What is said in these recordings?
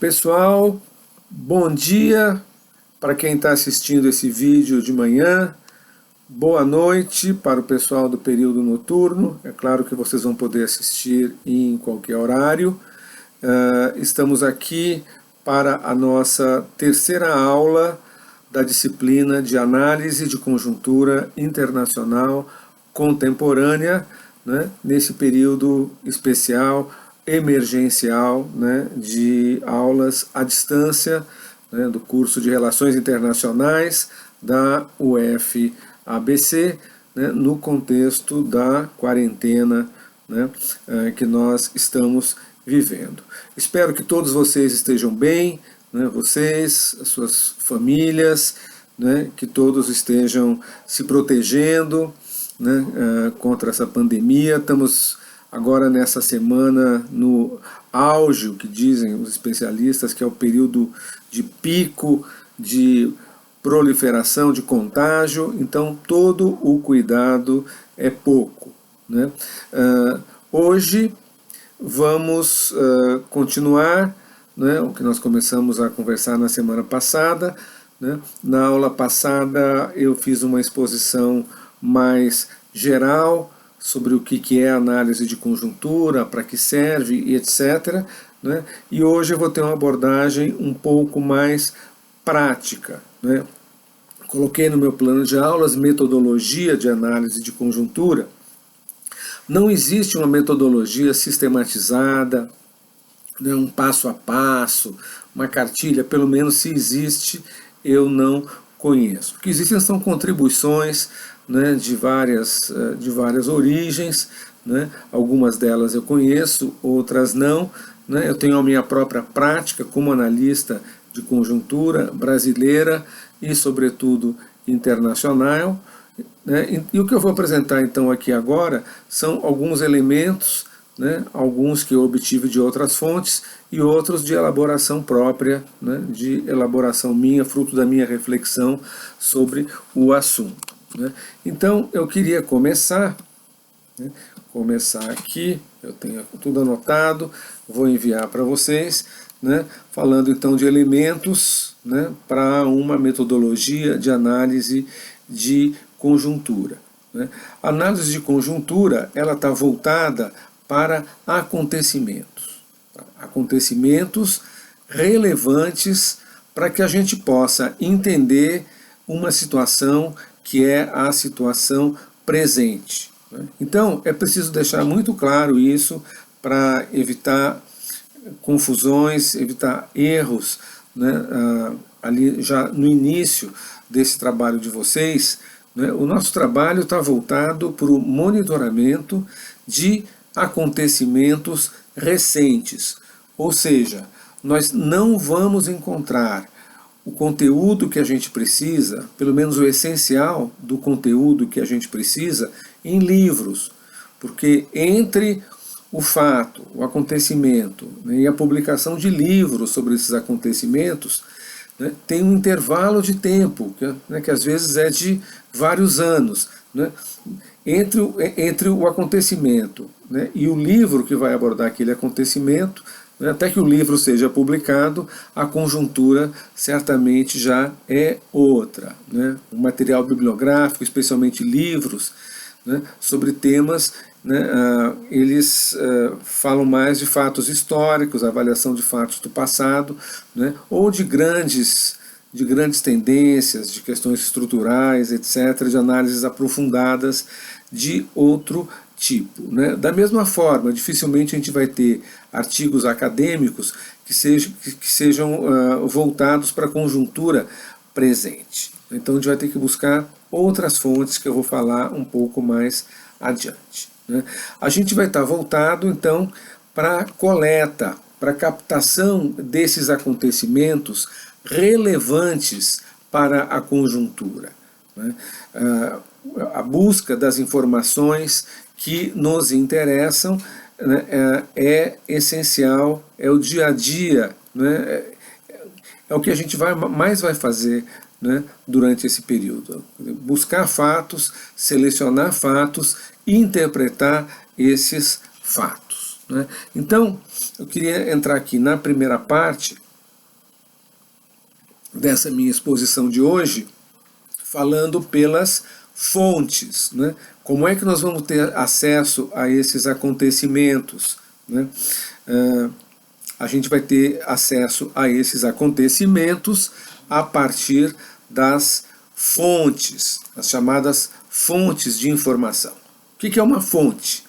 Pessoal, bom dia para quem está assistindo esse vídeo de manhã, boa noite para o pessoal do período noturno, é claro que vocês vão poder assistir em qualquer horário. Estamos aqui para a nossa terceira aula da disciplina de Análise de Conjuntura Internacional Contemporânea, né, nesse período especial emergencial, né, de aulas à distância, né, do curso de Relações Internacionais da UFABC, né, no contexto da quarentena, né, que nós estamos vivendo. Espero que todos vocês estejam bem, né, vocês, as suas famílias, né, que todos estejam se protegendo, né, contra essa pandemia. Estamos agora nessa semana no auge, o que dizem os especialistas, que é o período de pico de proliferação, de contágio, então todo o cuidado é pouco, né? Hoje vamos continuar, né, o que nós começamos a conversar na semana passada, né? Na aula passada eu fiz uma exposição mais geral sobre o que é análise de conjuntura, para que serve e etc. Né? E hoje eu vou ter uma abordagem um pouco mais prática. Né? Coloquei no meu plano de aulas metodologia de análise de conjuntura. Não existe uma metodologia sistematizada, né, um passo a passo, uma cartilha, pelo menos se existe, eu não conheço. O que existem são contribuições, né, de várias origens, né, algumas delas eu conheço, outras não. Né, eu tenho a minha própria prática como analista de conjuntura brasileira e, sobretudo, internacional. Né, e o que eu vou apresentar então aqui agora são alguns elementos, né, alguns que eu obtive de outras fontes e outros de elaboração própria, né, de elaboração minha, fruto da minha reflexão sobre o assunto. Né. Então eu queria começar, né, aqui, eu tenho tudo anotado, vou enviar para vocês, né, falando então de elementos, né, para uma metodologia de análise de conjuntura. Né. A análise de conjuntura ela está voltada para acontecimentos relevantes para que a gente possa entender uma situação que é a situação presente. Então, é preciso deixar muito claro isso para evitar confusões, evitar erros, né, ali já no início desse trabalho de vocês. Né, o nosso trabalho está voltado para o monitoramento de acontecimentos recentes, ou seja, nós não vamos encontrar o conteúdo que a gente precisa, pelo menos o essencial do conteúdo que a gente precisa, em livros, porque entre o fato, o acontecimento, né, e a publicação de livros sobre esses acontecimentos, né, tem um intervalo de tempo, que às vezes é de vários anos, né, entre o acontecimento, né, e o livro que vai abordar aquele acontecimento. Até que o livro seja publicado, a conjuntura certamente já é outra. Né? O material bibliográfico, especialmente livros, né, sobre temas, né, eles falam mais de fatos históricos, avaliação de fatos do passado, né, ou de grandes tendências, de questões estruturais, etc., de análises aprofundadas de outro tipo. Né? Da mesma forma, dificilmente a gente vai ter artigos acadêmicos que sejam voltados para a conjuntura presente. Então a gente vai ter que buscar outras fontes que eu vou falar um pouco mais adiante. Né? A gente vai estar voltado então para a coleta, para a captação desses acontecimentos relevantes para a conjuntura. Né? A busca das informações que nos interessam, né, é essencial, é o dia a dia, né, é o que a gente mais vai fazer, né, durante esse período. Buscar fatos, selecionar fatos e interpretar esses fatos. Né. Então, eu queria entrar aqui na primeira parte, dessa minha exposição de hoje, falando pelas fontes, né? Como é que nós vamos ter acesso a esses acontecimentos, né? A gente vai ter acesso a esses acontecimentos a partir das fontes, as chamadas fontes de informação. O que é uma fonte?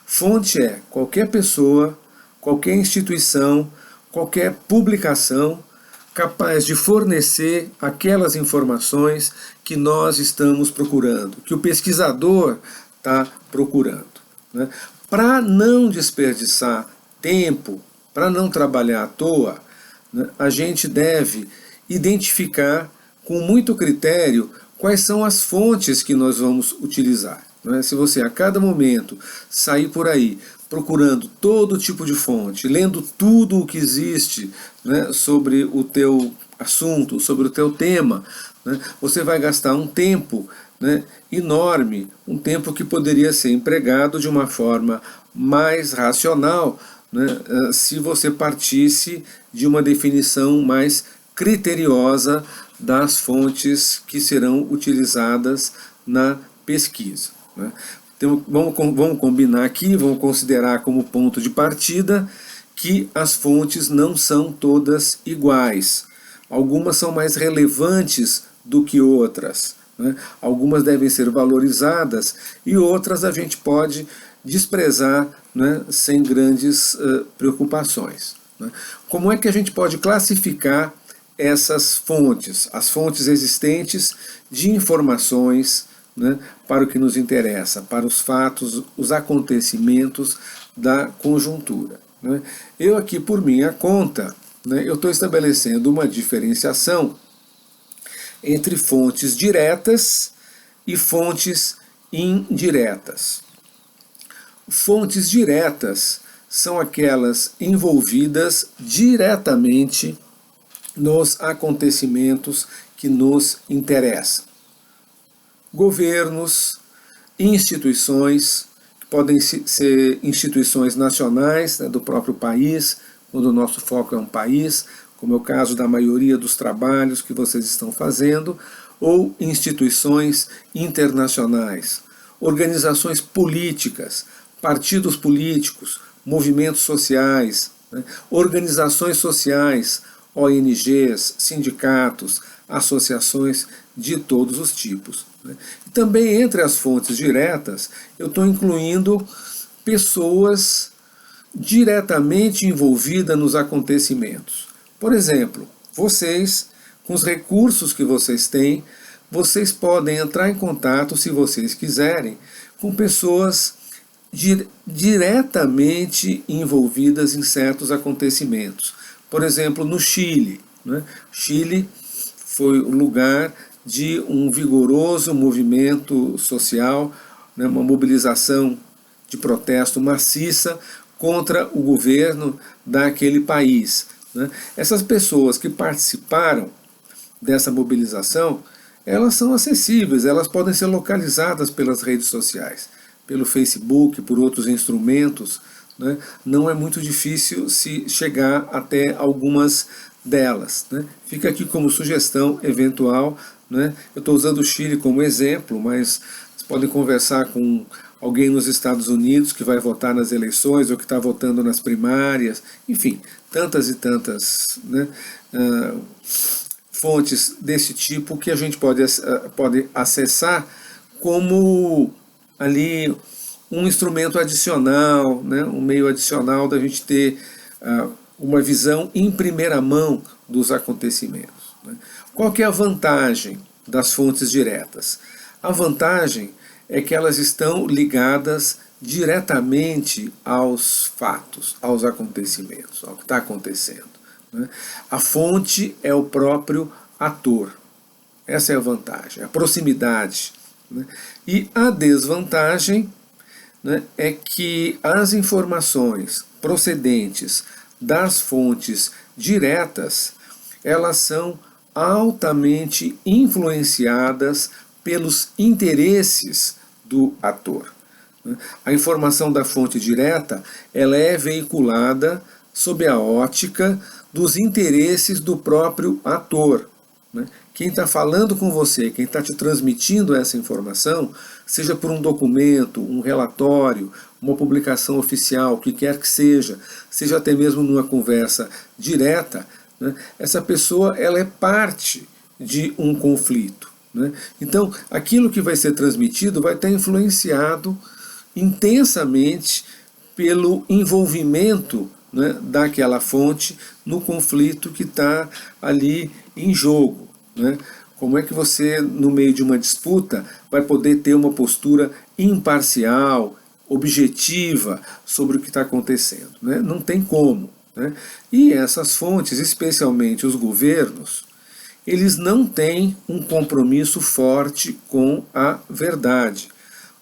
Fonte é qualquer pessoa, qualquer instituição, qualquer publicação capaz de fornecer aquelas informações que nós estamos procurando, que o pesquisador está procurando, né? Para não desperdiçar tempo, para não trabalhar à toa, né, a gente deve identificar com muito critério quais são as fontes que nós vamos utilizar, né? Se você a cada momento sair por aí procurando todo tipo de fonte, lendo tudo o que existe, né, sobre o teu assunto, sobre o teu tema, né, você vai gastar um tempo, né, enorme, um tempo que poderia ser empregado de uma forma mais racional, né, se você partisse de uma definição mais criteriosa das fontes que serão utilizadas na pesquisa, né? Então, vamos combinar aqui, vamos considerar como ponto de partida que as fontes não são todas iguais. Algumas são mais relevantes do que outras, né? Algumas devem ser valorizadas e outras a gente pode desprezar, né, sem grandes preocupações, né? Como é que a gente pode classificar essas fontes, as fontes existentes de informações, né, para o que nos interessa, para os fatos, os acontecimentos da conjuntura, né? Eu aqui, por minha conta, né, eu estou estabelecendo uma diferenciação entre fontes diretas e fontes indiretas. Fontes diretas são aquelas envolvidas diretamente nos acontecimentos que nos interessam. Governos, instituições, que podem ser instituições nacionais, né, do próprio país, quando o nosso foco é um país, como é o caso da maioria dos trabalhos que vocês estão fazendo, ou instituições internacionais, organizações políticas, partidos políticos, movimentos sociais, né, organizações sociais, ONGs, sindicatos, associações de todos os tipos, né? E também entre as fontes diretas, eu estou incluindo pessoas diretamente envolvidas nos acontecimentos. Por exemplo, vocês, com os recursos que vocês têm, vocês podem entrar em contato, se vocês quiserem, com pessoas diretamente envolvidas em certos acontecimentos. Por exemplo, no Chile, né? Chile foi o lugar de um vigoroso movimento social, né, uma mobilização de protesto maciça contra o governo daquele país, né? Essas pessoas que participaram dessa mobilização, elas são acessíveis, elas podem ser localizadas pelas redes sociais, pelo Facebook, por outros instrumentos, né? Não é muito difícil se chegar até algumas delas, né? Fica aqui como sugestão eventual, né? Eu estou usando o Chile como exemplo, mas vocês podem conversar com alguém nos Estados Unidos que vai votar nas eleições ou que está votando nas primárias, enfim, tantas e tantas, né, fontes desse tipo que a gente pode acessar como ali um instrumento adicional, né, um meio adicional da gente ter uma visão em primeira mão dos acontecimentos, né? Qual que é a vantagem das fontes diretas? A vantagem é que elas estão ligadas diretamente aos fatos, aos acontecimentos, ao que está acontecendo, né? A fonte é o próprio ator. Essa é a vantagem, a proximidade, né? E a desvantagem, né, é que as informações procedentes das fontes diretas, elas são altamente influenciadas pelos interesses do ator. A informação da fonte direta, ela é veiculada sob a ótica dos interesses do próprio ator. né? Quem está falando com você, quem está te transmitindo essa informação, seja por um documento, um relatório, uma publicação oficial, o que quer que seja até mesmo numa conversa direta, né? Essa pessoa ela é parte de um conflito, né? Então, aquilo que vai ser transmitido vai estar influenciado intensamente pelo envolvimento, né, daquela fonte no conflito que está ali em jogo, né? Como é que você, no meio de uma disputa, vai poder ter uma postura imparcial, objetiva sobre o que está acontecendo, né? Não tem como, né? E essas fontes, especialmente os governos, eles não têm um compromisso forte com a verdade.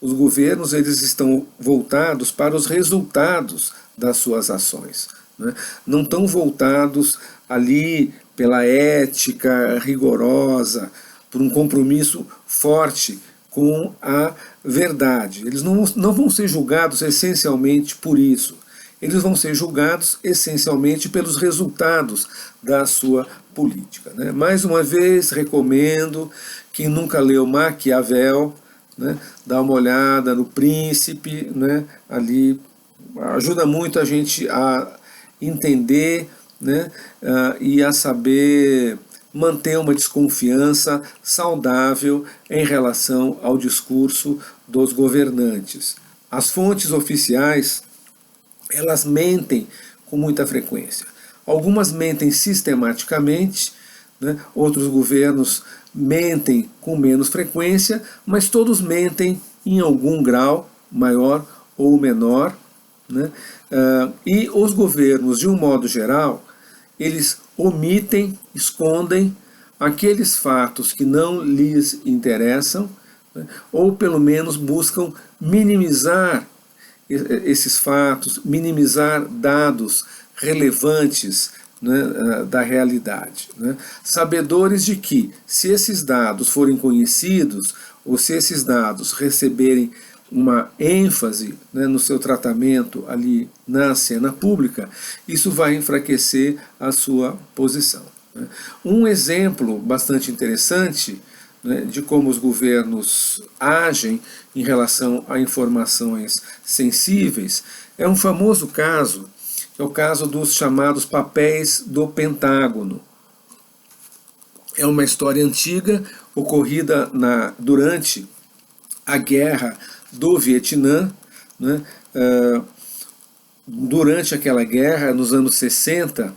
Os governos eles estão voltados para os resultados das suas ações, né? Não estão voltados ali pela ética rigorosa, por um compromisso forte com a verdade. Eles não vão ser julgados essencialmente por isso. Eles vão ser julgados essencialmente pelos resultados da sua política, né? Mais uma vez, recomendo, quem nunca leu Maquiavel, né, dá uma olhada no Príncipe, né, ali ajuda muito a gente a entender, né, e a saber manter uma desconfiança saudável em relação ao discurso dos governantes. As fontes oficiais, elas mentem com muita frequência. Algumas mentem sistematicamente, né, outros governos mentem com menos frequência, mas todos mentem em algum grau, maior ou menor, né? E os governos, de um modo geral, eles omitem, escondem aqueles fatos que não lhes interessam, né? Ou pelo menos buscam minimizar esses fatos, minimizar dados relevantes, né, da realidade, né? Sabedores de que, se esses dados forem conhecidos, ou se esses dados receberem uma ênfase, né, no seu tratamento ali na cena pública, isso vai enfraquecer a sua posição, né? Um exemplo bastante interessante, né, de como os governos agem em relação a informações sensíveis é um famoso caso, que é o caso dos chamados papéis do Pentágono. É uma história antiga, ocorrida durante a Guerra do Vietnã, né? Durante aquela guerra, nos anos 60,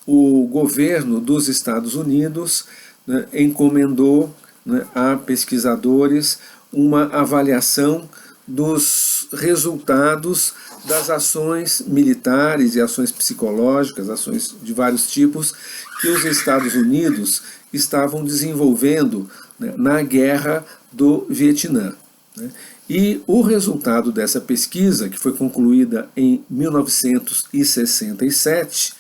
o governo dos Estados Unidos, né, encomendou, né, a pesquisadores uma avaliação dos resultados das ações militares e ações psicológicas, ações de vários tipos, que os Estados Unidos estavam desenvolvendo, né, na Guerra do Vietnã, né? E o resultado dessa pesquisa, que foi concluída em 1967,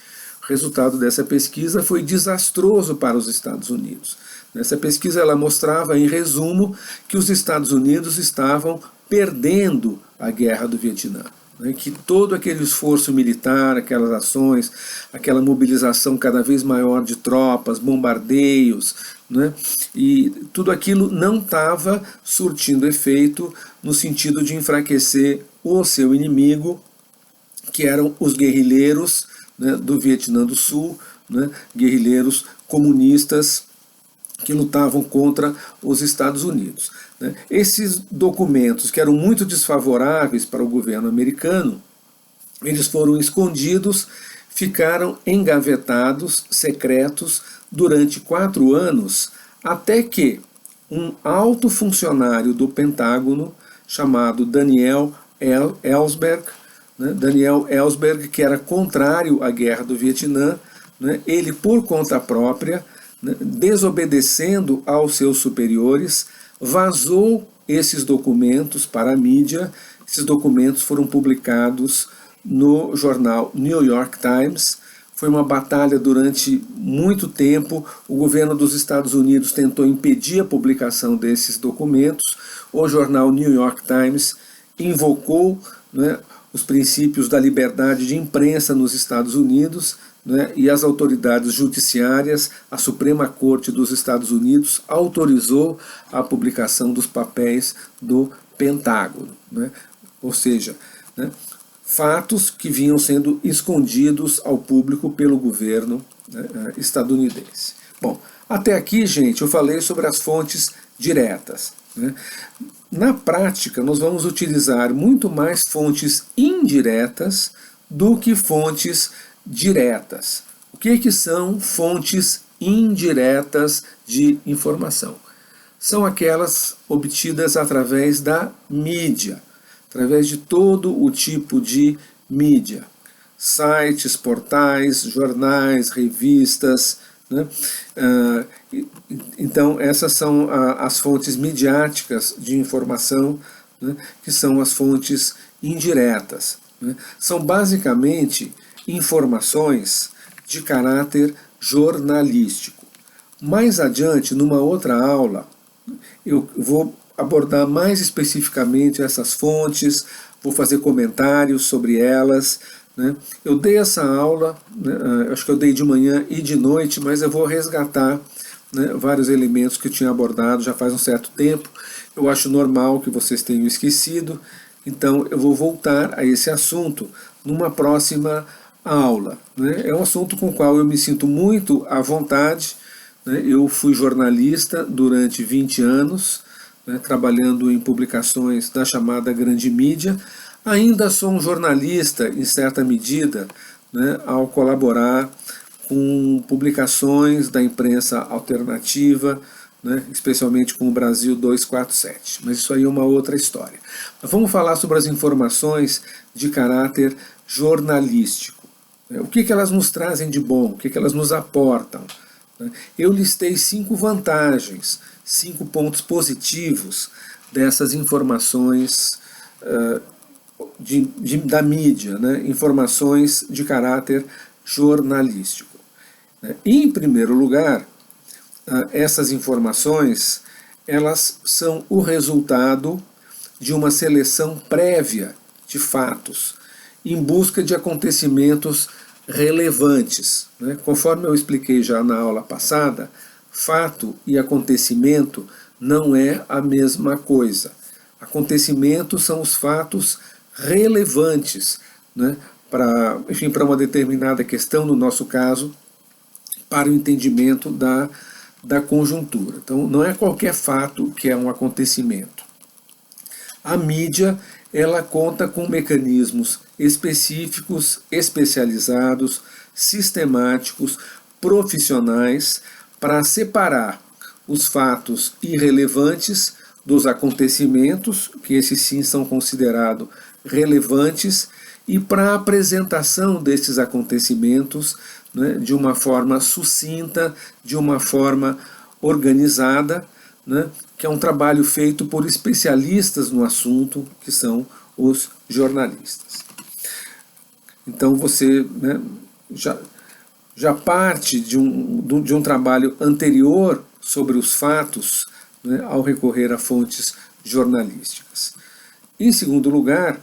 o resultado dessa pesquisa foi desastroso para os Estados Unidos. Essa pesquisa ela mostrava, em resumo, que os Estados Unidos estavam perdendo a Guerra do Vietnã, né, que todo aquele esforço militar, aquelas ações, aquela mobilização cada vez maior de tropas, bombardeios, né, e tudo aquilo não estava surtindo efeito no sentido de enfraquecer o seu inimigo, que eram os guerrilheiros, né, do Vietnã do Sul, né, guerrilheiros comunistas que lutavam contra os Estados Unidos, né. Esses documentos, que eram muito desfavoráveis para o governo americano, eles foram escondidos, ficaram engavetados, secretos, durante 4 anos, até que um alto funcionário do Pentágono, chamado Daniel Ellsberg, né, Daniel Ellsberg, que era contrário à Guerra do Vietnã, né, ele, por conta própria, né, desobedecendo aos seus superiores, vazou esses documentos para a mídia. Esses documentos foram publicados no jornal New York Times. Foi uma batalha durante muito tempo. O governo dos Estados Unidos tentou impedir a publicação desses documentos. O jornal New York Times invocou, né, os princípios da liberdade de imprensa nos Estados Unidos, né, e as autoridades judiciárias, a Suprema Corte dos Estados Unidos, autorizou a publicação dos papéis do Pentágono, né, ou seja, né, fatos que vinham sendo escondidos ao público pelo governo, né, estadunidense. Bom, até aqui, gente, eu falei sobre as fontes diretas, né? Na prática, nós vamos utilizar muito mais fontes indiretas do que fontes diretas. O que são fontes indiretas de informação? São aquelas obtidas através da mídia, através de todo o tipo de mídia. Sites, portais, jornais, revistas, né? Então essas são as fontes midiáticas de informação, né? Que são as fontes indiretas, né? São basicamente informações de caráter jornalístico. Mais adiante, numa outra aula, eu vou abordar mais especificamente essas fontes, vou fazer comentários sobre elas, né? Eu dei essa aula, né, acho que eu dei de manhã e de noite, mas eu vou resgatar, né, vários elementos que eu tinha abordado já faz um certo tempo. Eu acho normal que vocês tenham esquecido, então eu vou voltar a esse assunto numa próxima aula, né? É um assunto com o qual eu me sinto muito à vontade, né? Eu fui jornalista durante 20 anos, né, trabalhando em publicações da chamada grande mídia. Ainda sou um jornalista, em certa medida, né, ao colaborar com publicações da imprensa alternativa, né, especialmente com o Brasil 247. Mas isso aí é uma outra história. Mas vamos falar sobre as informações de caráter jornalístico. O que elas nos trazem de bom? O que elas nos aportam? Eu listei 5 vantagens, 5 pontos positivos dessas informações da mídia, né? Informações de caráter jornalístico. E, em primeiro lugar, essas informações elas são o resultado de uma seleção prévia de fatos, em busca de acontecimentos relevantes, né? Conforme eu expliquei já na aula passada, fato e acontecimento não é a mesma coisa. Acontecimentos são os fatos relevantes, né, para uma determinada questão, no nosso caso, para o entendimento da conjuntura. Então, não é qualquer fato que é um acontecimento. A mídia, ela conta com mecanismos específicos, especializados, sistemáticos, profissionais, para separar os fatos irrelevantes dos acontecimentos, que esses sim são considerados relevantes, e para a apresentação desses acontecimentos, né, de uma forma sucinta, de uma forma organizada, né, que é um trabalho feito por especialistas no assunto, que são os jornalistas. Então você, né, já parte de um trabalho anterior sobre os fatos, né, ao recorrer a fontes jornalísticas. Em segundo lugar,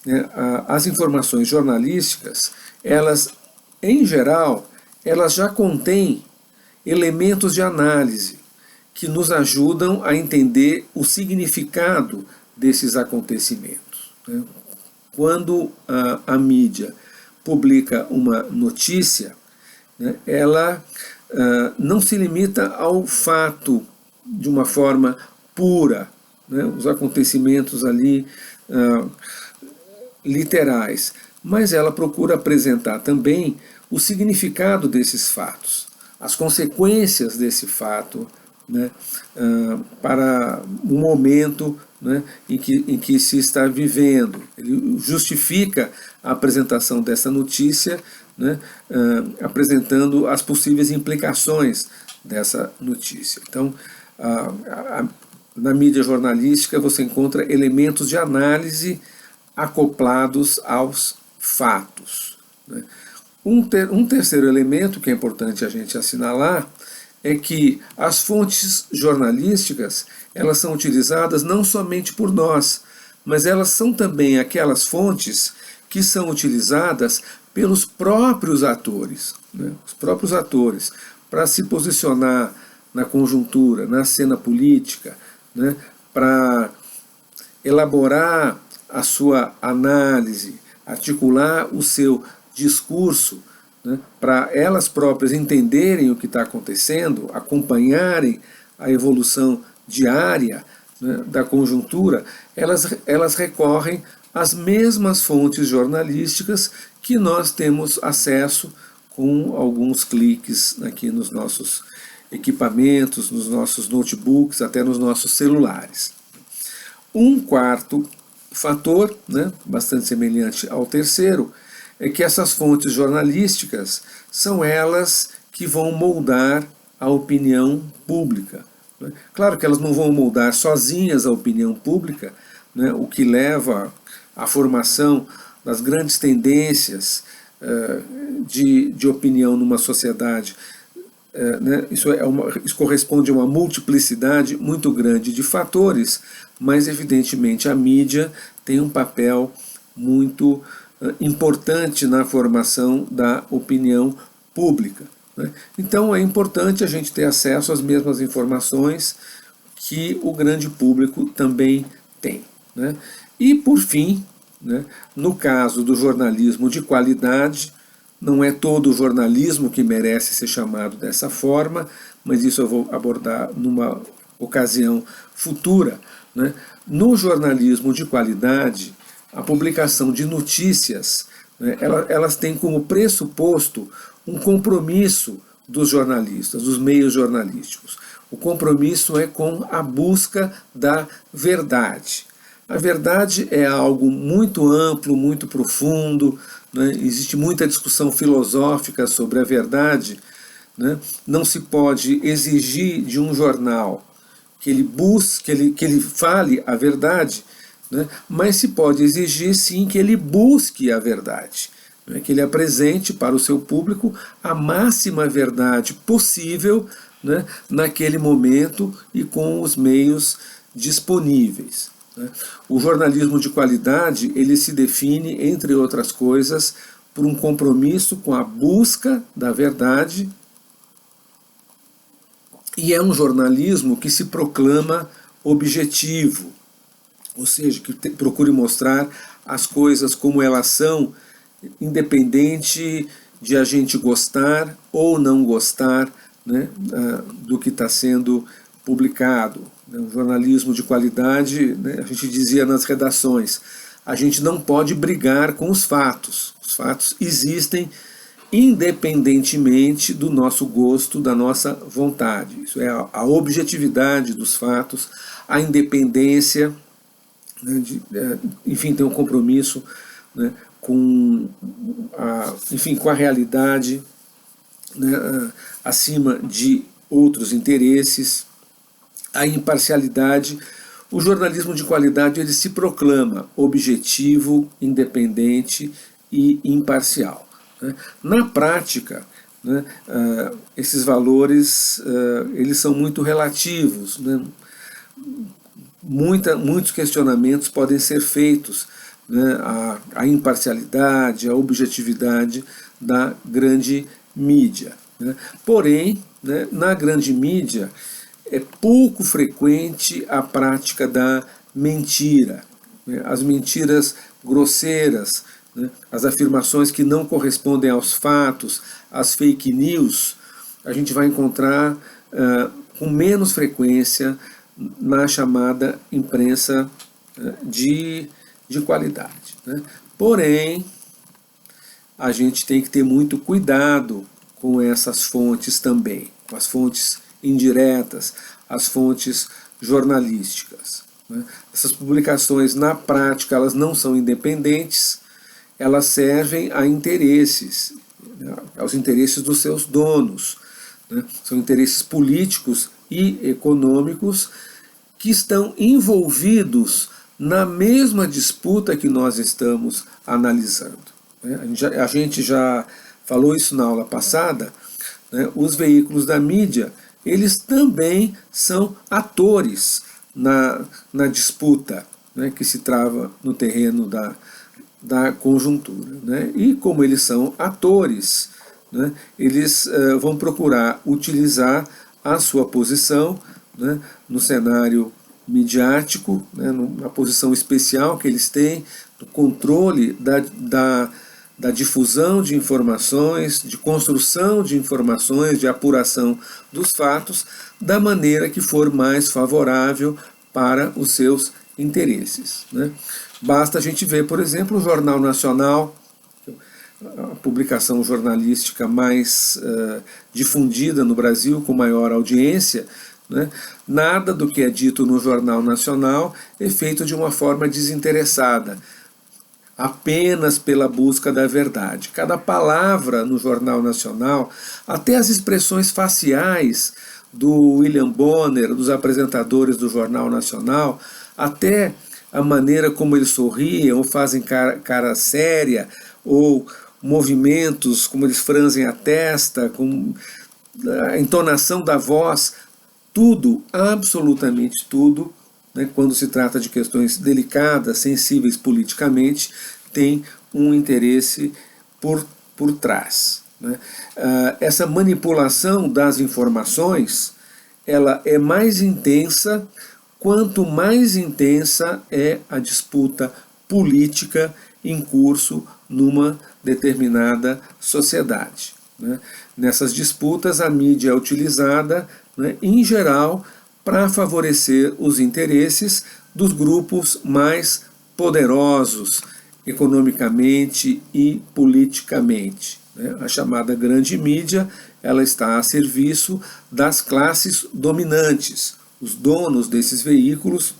né, as informações jornalísticas, elas, em geral, elas já contêm elementos de análise que nos ajudam a entender o significado desses acontecimentos, né? Quando a mídia publica uma notícia, né, ela não se limita ao fato de uma forma pura, né, os acontecimentos ali literais, mas ela procura apresentar também o significado desses fatos, as consequências desse fato, né, para o momento, né, em que se está vivendo. Ele justifica a apresentação dessa notícia, né, apresentando as possíveis implicações dessa notícia. Então, na mídia jornalística você encontra elementos de análise acoplados aos fatos, né? Um terceiro elemento que é importante a gente assinalar é que as fontes jornalísticas, elas são utilizadas não somente por nós, mas elas são também aquelas fontes que são utilizadas pelos próprios atores, né? Os próprios atores, para se posicionar na conjuntura, na cena política, né? Para elaborar a sua análise, articular o seu discurso, né? Para elas próprias entenderem o que está acontecendo, acompanharem a evolução diária, né, da conjuntura, elas recorrem às mesmas fontes jornalísticas que nós temos acesso com alguns cliques aqui nos nossos equipamentos, nos nossos notebooks, até nos nossos celulares. Um quarto fator, né, bastante semelhante ao terceiro, é que essas fontes jornalísticas são elas que vão moldar a opinião pública. Claro que elas não vão moldar sozinhas a opinião pública, né, o que leva à formação das grandes tendências de opinião numa sociedade. Né, isso corresponde a uma multiplicidade muito grande de fatores, mas evidentemente a mídia tem um papel muito importante na formação da opinião pública. Então é importante a gente ter acesso às mesmas informações que o grande público também tem, né? E por fim, né, no caso do jornalismo de qualidade, não é todo o jornalismo que merece ser chamado dessa forma, mas isso eu vou abordar numa ocasião futura, né? No jornalismo de qualidade, a publicação de notícias, né, elas têm como pressuposto um compromisso dos jornalistas, dos meios jornalísticos. O compromisso é com a busca da verdade. A verdade é algo muito amplo, muito profundo, né? Existe muita discussão filosófica sobre a verdade, né? Não se pode exigir de um jornal que ele busque, que ele fale a verdade, né? Mas se pode exigir sim que ele busque a verdade, que ele apresente para o seu público a máxima verdade possível, né, naquele momento e com os meios disponíveis. Né. O jornalismo de qualidade ele se define, entre outras coisas, por um compromisso com a busca da verdade, e é um jornalismo que se proclama objetivo, ou seja, que procure mostrar as coisas como elas são, independente de a gente gostar ou não gostar, né, do que está sendo publicado. O jornalismo de qualidade, né, a gente dizia nas redações, a gente não pode brigar com os fatos. Os fatos existem independentemente do nosso gosto, da nossa vontade. Isso é a objetividade dos fatos, a independência, né, enfim, tem um compromisso, né, com a realidade, né, acima de outros interesses, a imparcialidade. O jornalismo de qualidade ele se proclama objetivo, independente e imparcial. Né. Na prática, né, esses valores eles são muito relativos, né. Muitos questionamentos podem ser feitos, né, a imparcialidade, a objetividade da grande mídia. Né. Porém, né, na grande mídia é pouco frequente a prática da mentira, né, as mentiras grosseiras, né, as afirmações que não correspondem aos fatos, as fake news, a gente vai encontrar com menos frequência na chamada imprensa de qualidade. Né? Porém, a gente tem que ter muito cuidado com essas fontes também, com as fontes indiretas, as fontes jornalísticas. Né? Essas publicações, na prática, elas não são independentes, elas servem a interesses, né? Aos interesses dos seus donos. Né? São interesses políticos e econômicos que estão envolvidos na mesma disputa que nós estamos analisando. A gente já falou isso na aula passada, né? Os veículos da mídia, eles também são atores na disputa, né, que se trava no terreno da conjuntura, né? E como eles são atores, né, eles vão procurar utilizar a sua posição, né, no cenário midiático, né, na posição especial que eles têm, do controle da difusão de informações, de construção de informações, de apuração dos fatos, da maneira que for mais favorável para os seus interesses, né? Basta a gente ver, por exemplo, o Jornal Nacional, a publicação jornalística mais difundida no Brasil, com maior audiência, né? Nada do que é dito no Jornal Nacional é feito de uma forma desinteressada, apenas pela busca da verdade. Cada palavra no Jornal Nacional, até as expressões faciais do William Bonner, dos apresentadores do Jornal Nacional, até a maneira como eles sorriem, ou fazem cara séria, ou movimentos, como eles franzem a testa, com a entonação da voz, tudo, absolutamente tudo, né, quando se trata de questões delicadas, sensíveis politicamente, tem um interesse por trás, né? Essa manipulação das informações, ela é mais intensa quanto mais intensa é a disputa política em curso numa determinada sociedade, né? Nessas disputas, a mídia é utilizada, né, em geral, para favorecer os interesses dos grupos mais poderosos economicamente e politicamente, né? A chamada grande mídia, ela está a serviço das classes dominantes. Os donos desses veículos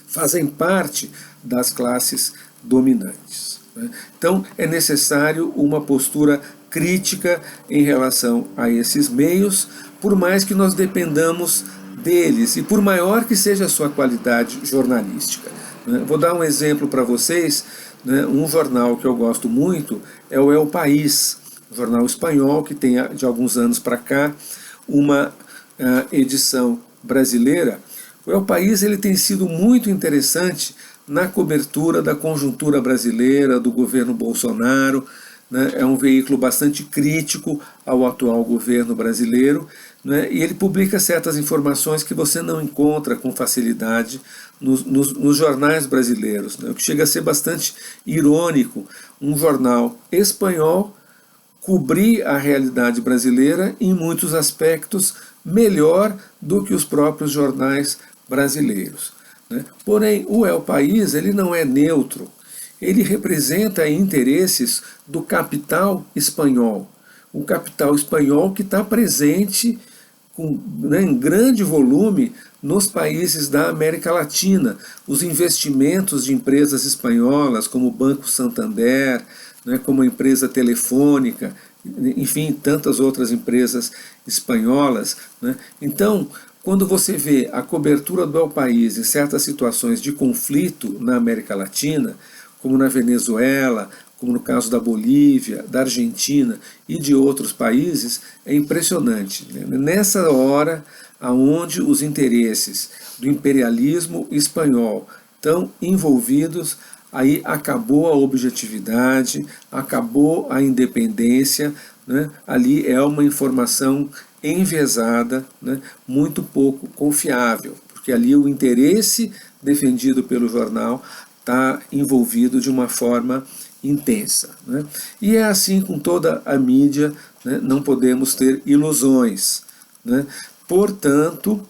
fazem parte das classes dominantes, né? Então é necessário uma postura crítica em relação a esses meios, por mais que nós dependamos deles e por maior que seja a sua qualidade jornalística, né? Vou dar um exemplo para vocês, né? Um jornal que eu gosto muito é o El País, um jornal espanhol que tem de alguns anos para cá uma edição brasileira. O El País ele tem sido muito interessante na cobertura da conjuntura brasileira, do governo Bolsonaro, né? É um veículo bastante crítico ao atual governo brasileiro, né? E ele publica certas informações que você não encontra com facilidade nos jornais brasileiros, né? O que chega a ser bastante irônico, um jornal espanhol cobrir a realidade brasileira em muitos aspectos melhor do que os próprios jornais brasileiros, né? Porém, o El País ele não é neutro, ele representa interesses do capital espanhol, o capital espanhol que está presente né, em grande volume nos países da América Latina. Os investimentos de empresas espanholas, como o Banco Santander, né, como a empresa Telefônica, enfim, tantas outras empresas espanholas, né? Então, quando você vê a cobertura do El País em certas situações de conflito na América Latina, como na Venezuela, como no caso da Bolívia, da Argentina e de outros países, é impressionante, né? Nessa hora aonde os interesses do imperialismo espanhol estão envolvidos, aí acabou a objetividade, acabou a independência, né? Ali é uma informação enviesada, né? Muito pouco confiável, porque ali o interesse defendido pelo jornal está envolvido de uma forma intensa, né? E é assim com toda a mídia, né? Não podemos ter ilusões, né? Portanto,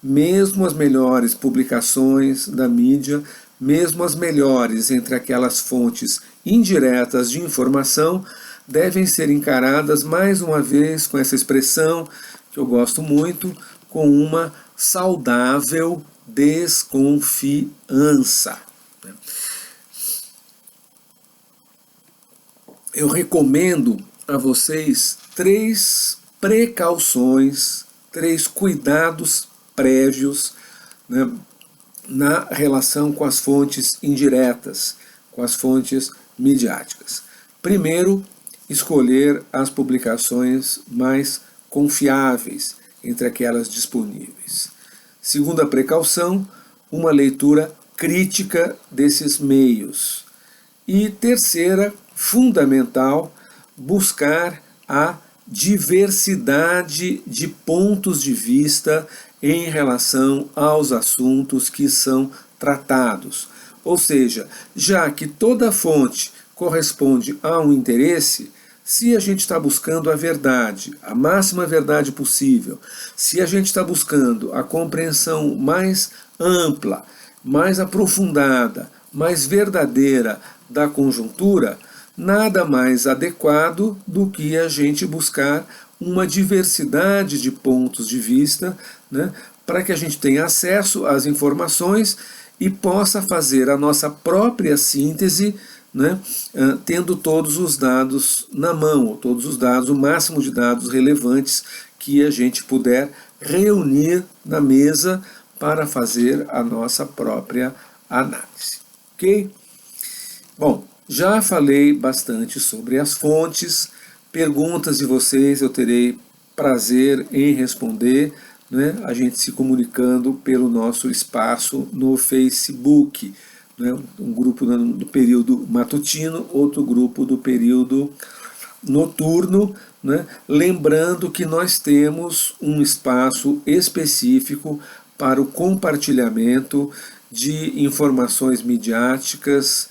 mesmo as melhores publicações da mídia, mesmo as melhores entre aquelas fontes indiretas de informação, devem ser encaradas mais uma vez com essa expressão que eu gosto muito, com uma saudável desconfiança. Eu recomendo a vocês 3 precauções, 3 cuidados prévios, né, na relação com as fontes indiretas, com as fontes midiáticas. Primeiro, escolher as publicações mais confiáveis entre aquelas disponíveis. Segunda precaução, uma leitura crítica desses meios. E terceira, fundamental, buscar a diversidade de pontos de vista em relação aos assuntos que são tratados. Ou seja, já que toda fonte corresponde a um interesse, se a gente está buscando a verdade, a máxima verdade possível, se a gente está buscando a compreensão mais ampla, mais aprofundada, mais verdadeira da conjuntura, nada mais adequado do que a gente buscar uma diversidade de pontos de vista, né, para que a gente tenha acesso às informações e possa fazer a nossa própria síntese, né, tendo todos os dados na mão, ou todos os dados, o máximo de dados relevantes que a gente puder reunir na mesa para fazer a nossa própria análise. Ok? Bom, já falei bastante sobre as fontes, perguntas de vocês eu terei prazer em responder, né, a gente se comunicando pelo nosso espaço no Facebook, né, um grupo do período matutino, outro grupo do período noturno, né, lembrando que nós temos um espaço específico para o compartilhamento de informações midiáticas,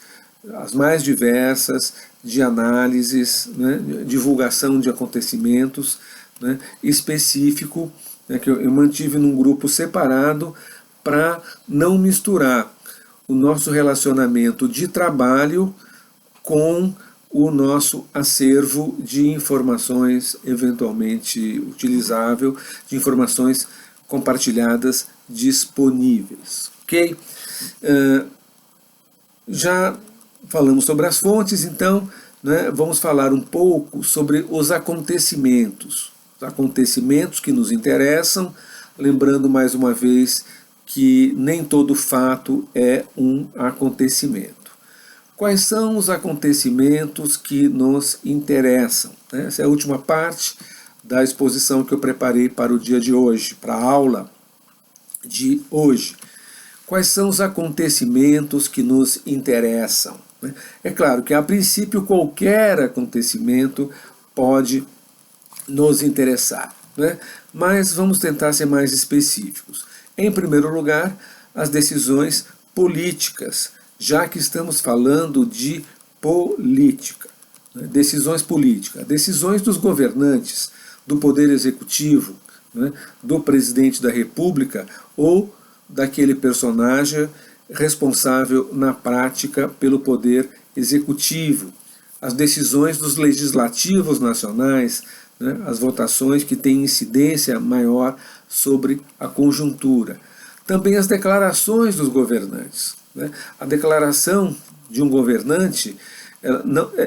as mais diversas, de análises, né, divulgação de acontecimentos, né, específico, né, que eu mantive num grupo separado para não misturar o nosso relacionamento de trabalho com o nosso acervo de informações eventualmente utilizável, de informações compartilhadas disponíveis. Ok? Já falamos sobre as fontes, então, né, vamos falar um pouco sobre os acontecimentos que nos interessam, lembrando mais uma vez que nem todo fato é um acontecimento. Quais são os acontecimentos que nos interessam? Essa é a última parte da exposição que eu preparei para o dia de hoje, para a aula de hoje. Quais são os acontecimentos que nos interessam? É claro que, a princípio, qualquer acontecimento pode nos interessar, né? Mas vamos tentar ser mais específicos. Em primeiro lugar, as decisões políticas, já que estamos falando de política. Né? Decisões políticas, decisões dos governantes, do Poder Executivo, né? Do Presidente da República ou daquele personagem responsável na prática pelo Poder Executivo, as decisões dos legislativos nacionais, né, as votações que têm incidência maior sobre a conjuntura. Também as declarações dos governantes. Né? A declaração de um governante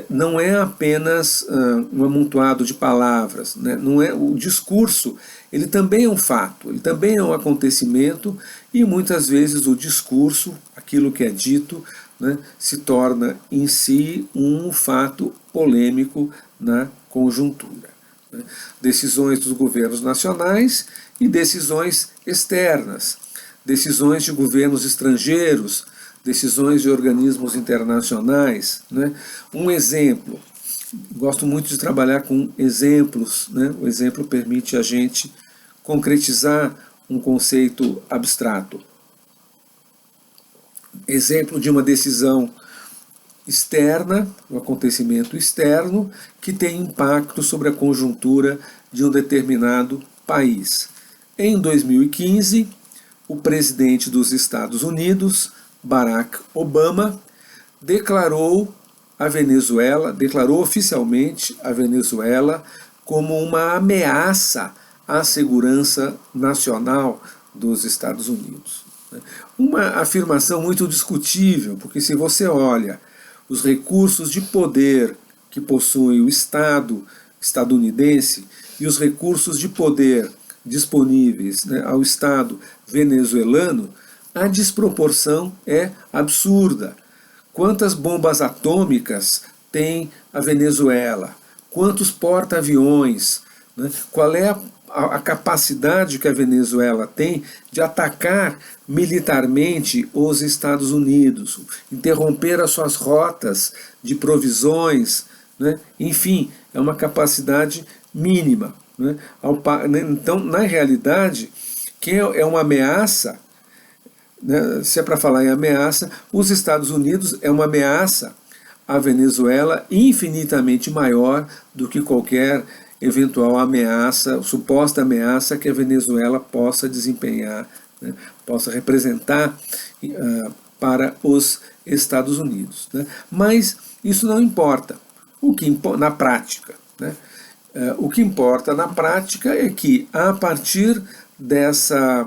não é apenas um amontoado de palavras, né? Não é, o discurso ele também é um fato, ele também é um acontecimento, e muitas vezes o discurso, aquilo que é dito, né, se torna em si um fato polêmico na conjuntura. Né? Decisões dos governos nacionais e decisões externas, decisões de governos estrangeiros, decisões de organismos internacionais. Né? Um exemplo, gosto muito de trabalhar com exemplos, né? O exemplo permite a gente concretizar um conceito abstrato. Exemplo de uma decisão externa, um acontecimento externo, que tem impacto sobre a conjuntura de um determinado país. Em 2015, o presidente dos Estados Unidos, Barack Obama, declarou oficialmente a Venezuela como uma ameaça à segurança nacional dos Estados Unidos. Uma afirmação muito discutível, porque se você olha os recursos de poder que possui o Estado estadunidense e os recursos de poder disponíveis, né, ao Estado venezuelano, a desproporção é absurda. Quantas bombas atômicas tem a Venezuela? Quantos porta-aviões? Né? Qual é a capacidade que a Venezuela tem de atacar militarmente os Estados Unidos, interromper as suas rotas de provisões, né? Enfim, é uma capacidade mínima, né? Então, na realidade, quem é uma ameaça, né? Se é para falar em ameaça, os Estados Unidos é uma ameaça à Venezuela infinitamente maior do que qualquer eventual ameaça, suposta ameaça que a Venezuela possa desempenhar, né? Possa representar para os Estados Unidos, né? Mas isso não importa. O que na prática, né? O que importa na prática é que, a partir dessa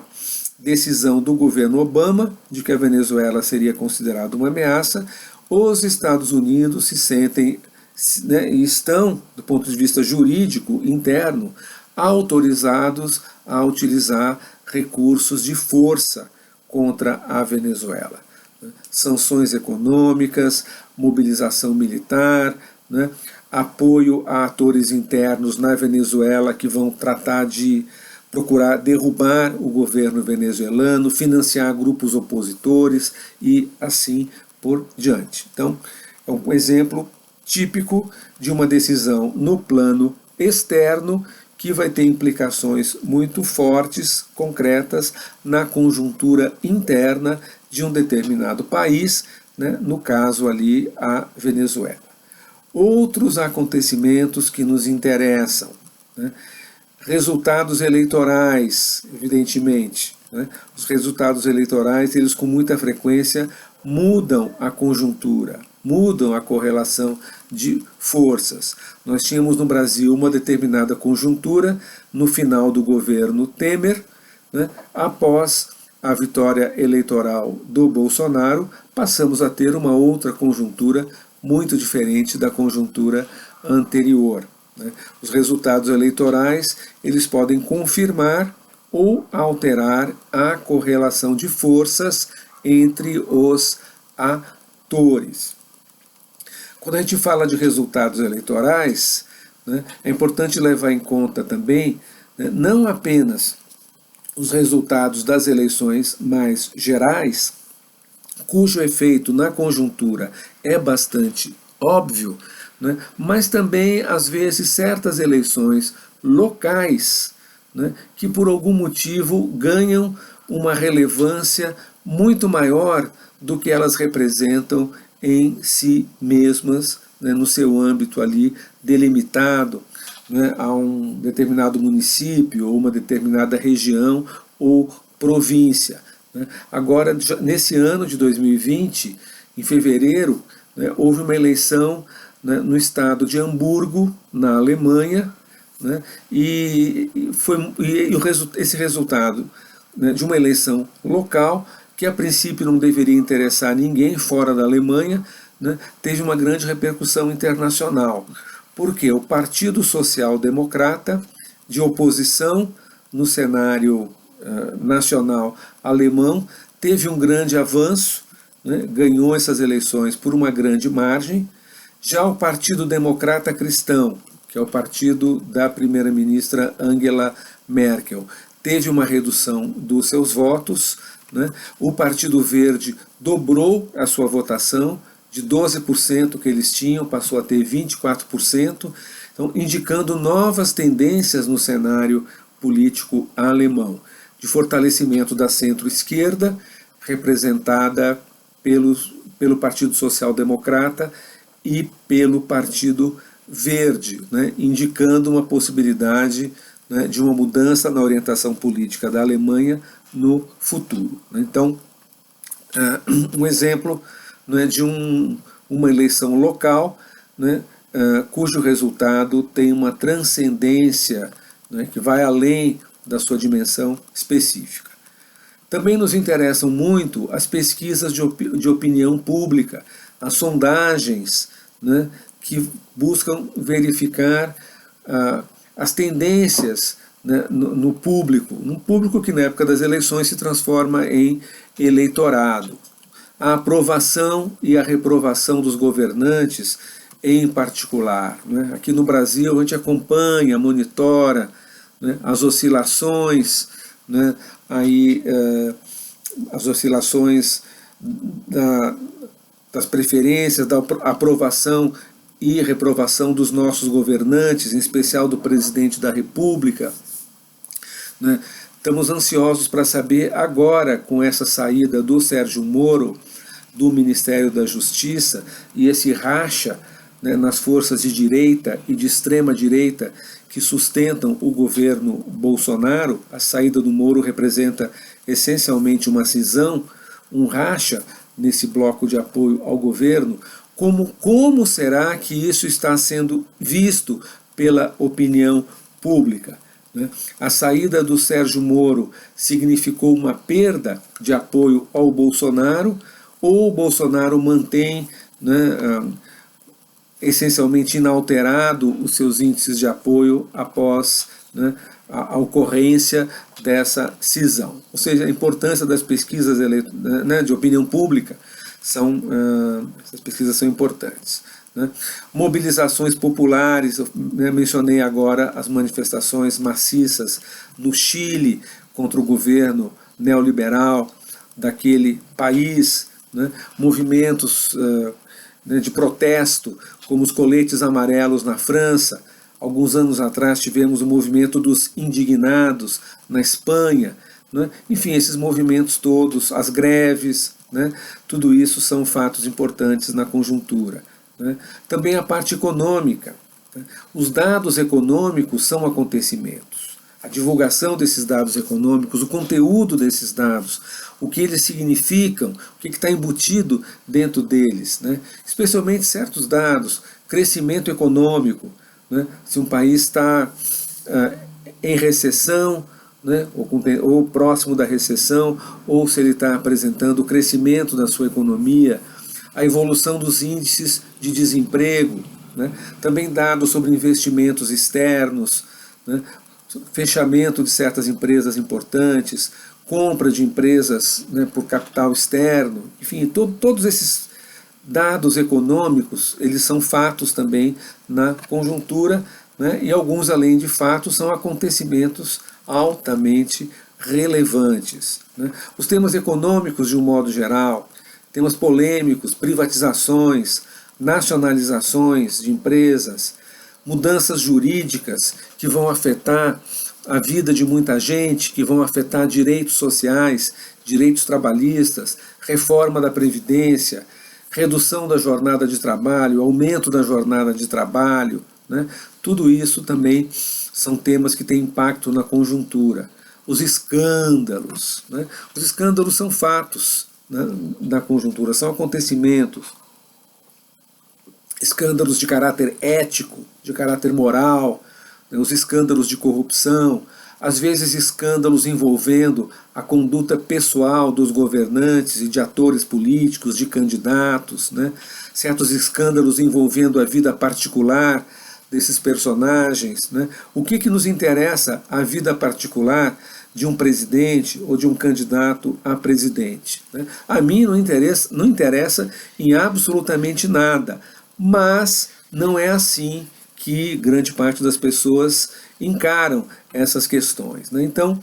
decisão do governo Obama de que a Venezuela seria considerada uma ameaça, os Estados Unidos se sentem, né, e estão, do ponto de vista jurídico interno, autorizados a utilizar recursos de força contra a Venezuela. Sanções econômicas, mobilização militar, né, apoio a atores internos na Venezuela que vão tratar de procurar derrubar o governo venezuelano, financiar grupos opositores e assim por diante. Então, é um exemplo típico de uma decisão no plano externo que vai ter implicações muito fortes, concretas, na conjuntura interna de um determinado país, né, no caso ali a Venezuela. Outros acontecimentos que nos interessam, né, resultados eleitorais, evidentemente, né, os resultados eleitorais, eles com muita frequência mudam a conjuntura, mudam a correlação de forças. Nós tínhamos no Brasil uma determinada conjuntura no final do governo Temer, né? Após a vitória eleitoral do Bolsonaro, passamos a ter uma outra conjuntura muito diferente da conjuntura anterior, né? Os resultados eleitorais, eles podem confirmar ou alterar a correlação de forças entre os atores. Quando a gente fala de resultados eleitorais, né, é importante levar em conta também, né, não apenas os resultados das eleições mais gerais, cujo efeito na conjuntura é bastante óbvio, né, mas também, às vezes, certas eleições locais, né, que por algum motivo ganham uma relevância muito maior do que elas representam em si mesmas, né, no seu âmbito ali delimitado, né, a um determinado município ou uma determinada região ou província, né. Agora, nesse ano de 2020, em fevereiro, né, houve uma eleição, né, no estado de Hamburgo, na Alemanha, né, esse resultado, né, de uma eleição local, que a princípio não deveria interessar ninguém fora da Alemanha, né, teve uma grande repercussão internacional. Porque o Partido Social Democrata, de oposição no cenário nacional alemão, teve um grande avanço, né, ganhou essas eleições por uma grande margem. Já o Partido Democrata Cristão, que é o partido da primeira-ministra Angela Merkel, teve uma redução dos seus votos, né? O Partido Verde dobrou a sua votação, de 12% que eles tinham, passou a ter 24%, então, indicando novas tendências no cenário político alemão, de fortalecimento da centro-esquerda, representada pelo Partido Social Democrata e pelo Partido Verde, né? Indicando uma possibilidade, né, de uma mudança na orientação política da Alemanha no futuro. Então, um exemplo, né, de uma eleição local, né, cujo resultado tem uma transcendência, né, que vai além da sua dimensão específica. Também nos interessam muito as pesquisas de opinião pública, as sondagens, né, que buscam verificar as tendências, né, no público, num público que na época das eleições se transforma em eleitorado. A aprovação e a reprovação dos governantes em particular, né? Aqui no Brasil a gente acompanha, monitora, né, as oscilações, né, aí, as oscilações das preferências, da aprovação e reprovação dos nossos governantes, em especial do presidente da República, né. Estamos ansiosos para saber agora, com essa saída do Sérgio Moro do Ministério da Justiça e esse racha, né, nas forças de direita e de extrema direita que sustentam o governo Bolsonaro. A saída do Moro representa essencialmente uma cisão, um racha nesse bloco de apoio ao governo. Como será que isso está sendo visto pela opinião pública? A saída do Sérgio Moro significou uma perda de apoio ao Bolsonaro, ou o Bolsonaro mantém, né, essencialmente inalterado os seus índices de apoio após, né, a ocorrência dessa cisão? Ou seja, a importância das pesquisas, né, de opinião pública, essas pesquisas são importantes, né? Mobilizações populares, eu mencionei agora as manifestações maciças no Chile contra o governo neoliberal daquele país, né? Movimentos né, de protesto, como os coletes amarelos na França. Alguns anos atrás tivemos o movimento dos indignados na Espanha, né? Enfim, esses movimentos todos, as greves, né? Tudo isso são fatos importantes na conjuntura, né? Também a parte econômica, né? Os dados econômicos são acontecimentos. A divulgação desses dados econômicos, o conteúdo desses dados, o que eles significam, o que está embutido dentro deles, né? Especialmente certos dados, crescimento econômico, né? Se um país está em recessão, né? ou próximo da recessão, ou se ele está apresentando o crescimento da sua economia, a evolução dos índices de desemprego, né? Também dados sobre investimentos externos, né? Fechamento de certas empresas importantes, compra de empresas, né, por capital externo, enfim, todos esses dados econômicos, eles são fatos também na conjuntura, né, e alguns, além de fatos, são acontecimentos altamente relevantes, né. Os temas econômicos, de um modo geral, temas polêmicos, privatizações, nacionalizações de empresas, mudanças jurídicas que vão afetar a vida de muita gente, que vão afetar direitos sociais, direitos trabalhistas, reforma da Previdência, redução da jornada de trabalho, aumento da jornada de trabalho, né? Tudo isso também são temas que têm impacto na conjuntura. Os escândalos, né? Os escândalos são fatos, né, da conjuntura, são acontecimentos. Escândalos de caráter ético, de caráter moral, né, os escândalos de corrupção, às vezes escândalos envolvendo a conduta pessoal dos governantes e de atores políticos, de candidatos, né, certos escândalos envolvendo a vida particular desses personagens, né. O que nos interessa a vida particular de um presidente ou de um candidato a presidente, né? A mim não interessa em absolutamente nada, mas não é assim que grande parte das pessoas encaram essas questões, né? Então,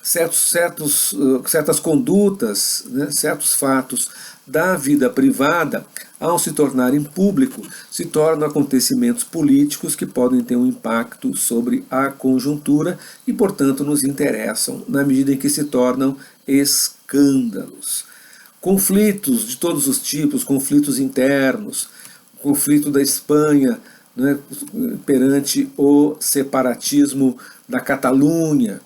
certas condutas, né, certos fatos da vida privada, ao se tornarem público, se tornam acontecimentos políticos que podem ter um impacto sobre a conjuntura e, portanto, nos interessam na medida em que se tornam escândalos. Conflitos de todos os tipos, conflitos internos, conflito da Espanha, né, perante o separatismo da Catalunha,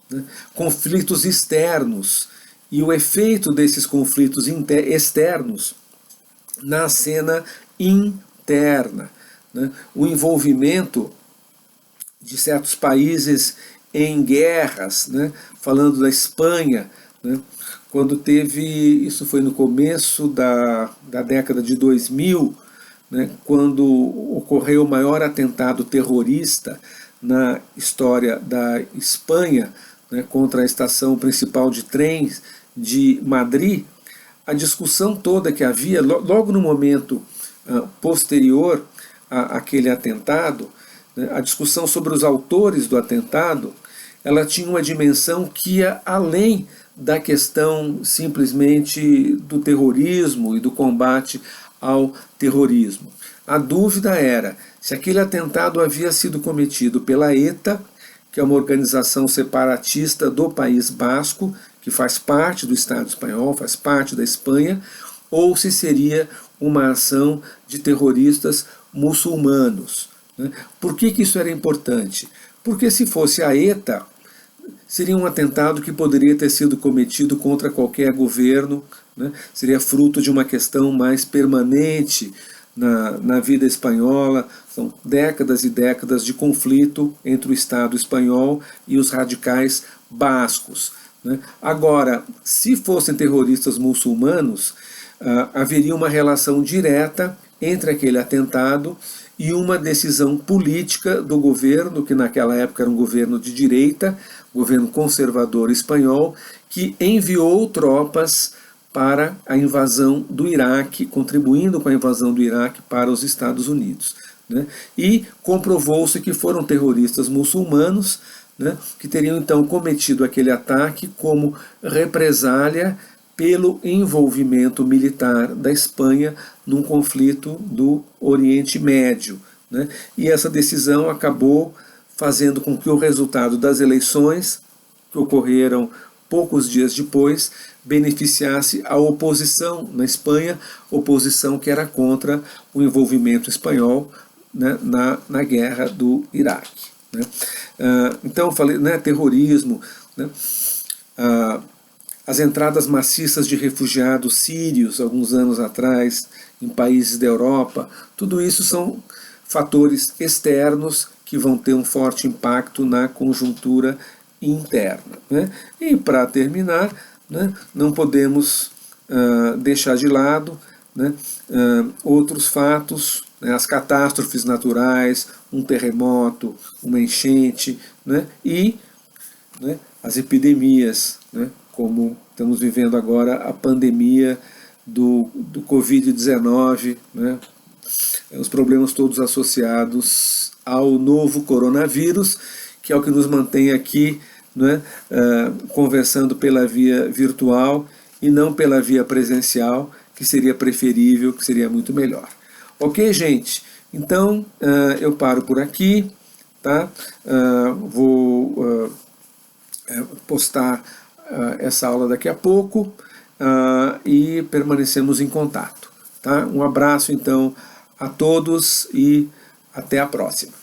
né, conflitos externos e o efeito desses conflitos externos na cena interna, né, o envolvimento de certos países em guerras, né, falando da Espanha, né, quando teve, isso foi no começo da década de 2000, né, quando ocorreu o maior atentado terrorista na história da Espanha, né, contra a estação principal de trens de Madrid. A discussão toda que havia, logo no momento posterior àquele atentado, A discussão sobre os autores do atentado, ela tinha uma dimensão que ia além da questão simplesmente do terrorismo e do combate ao terrorismo. A dúvida era se aquele atentado havia sido cometido pela ETA, que é uma organização separatista do País Basco, que faz parte do Estado espanhol, faz parte da Espanha, ou se seria uma ação de terroristas muçulmanos. Por que isso era importante? Porque se fosse a ETA, seria um atentado que poderia ter sido cometido contra qualquer governo, seria fruto de uma questão mais permanente na vida espanhola. São décadas e décadas de conflito entre o Estado espanhol e os radicais bascos. Agora, se fossem terroristas muçulmanos, haveria uma relação direta entre aquele atentado e uma decisão política do governo, que naquela época era um governo de direita, governo conservador espanhol, que enviou tropas para a invasão do Iraque, contribuindo com a invasão do Iraque para os Estados Unidos. E comprovou-se que foram terroristas muçulmanos, que teriam então cometido aquele ataque como represália pelo envolvimento militar da Espanha num conflito do Oriente Médio. E essa decisão acabou fazendo com que o resultado das eleições, que ocorreram poucos dias depois, beneficiasse a oposição na Espanha, oposição que era contra o envolvimento espanhol na guerra do Iraque. Então eu falei, terrorismo, as entradas maciças de refugiados sírios alguns anos atrás em países da Europa, tudo isso são fatores externos que vão ter um forte impacto na conjuntura interna. E para terminar, não podemos deixar de lado outros fatos, as catástrofes naturais, um terremoto, uma enchente, e as epidemias, como estamos vivendo agora a pandemia do Covid-19, os problemas todos associados ao novo coronavírus, que é o que nos mantém aqui conversando pela via virtual e não pela via presencial, que seria preferível, que seria muito melhor. Ok, gente? Então, eu paro por aqui, tá? Vou postar essa aula daqui a pouco e permanecemos em contato, tá? Um abraço, então, a todos e até a próxima.